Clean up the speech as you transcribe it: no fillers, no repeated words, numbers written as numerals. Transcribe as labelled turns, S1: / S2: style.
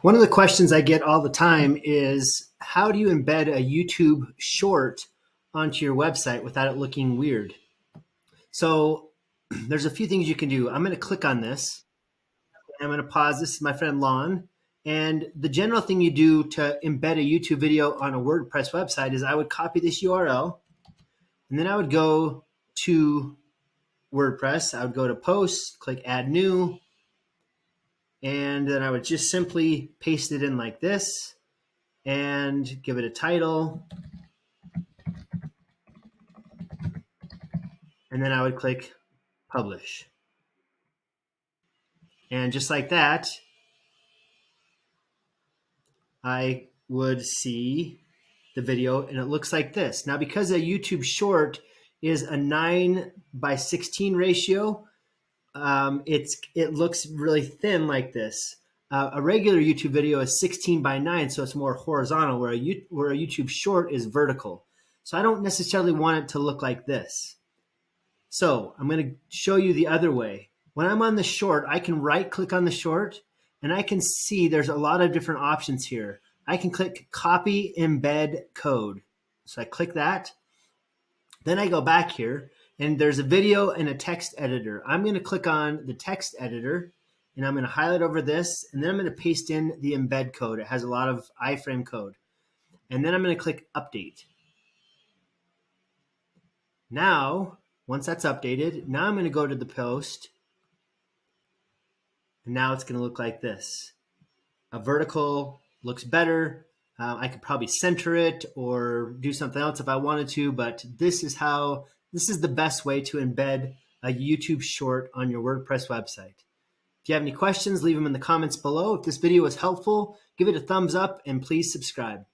S1: One of the questions I get all the time is how do you embed a YouTube short onto your website without it looking weird? So there's a few things you can do. I'm going to click on this. I'm going to pause. This is my friend Lon. And the general thing you do to embed a YouTube video on a WordPress website is I would copy this URL and then I would go to WordPress. I would go to posts, click add new, and then I would just simply paste it in like this and give it a title. And then I would click publish. And just like that, I would see the video and it looks like this. Now, because a YouTube short is a 9:16 ratio, it looks really thin like this. A regular YouTube video is 16:9, so it's more horizontal, where a YouTube short is vertical. So I don't necessarily want it to look like this. So I'm going to show you the other way. When I'm on the short, I can right click on the short and I can see there's a lot of different options here. I can click copy embed code. So I click that. Then I go back here and there's a video and a text editor. I'm going to click on the text editor and I'm going to highlight over this and then I'm going to paste in the embed code. It has a lot of iframe code. And then I'm going to click update. Now, once that's updated, now I'm going to go to the post. And now it's going to look like this. A vertical looks better. I could probably center it or do something else if I wanted to, but this is the best way to embed a YouTube short on your WordPress website. If you have any questions, leave them in the comments below. If this video was helpful, give it a thumbs up and please subscribe.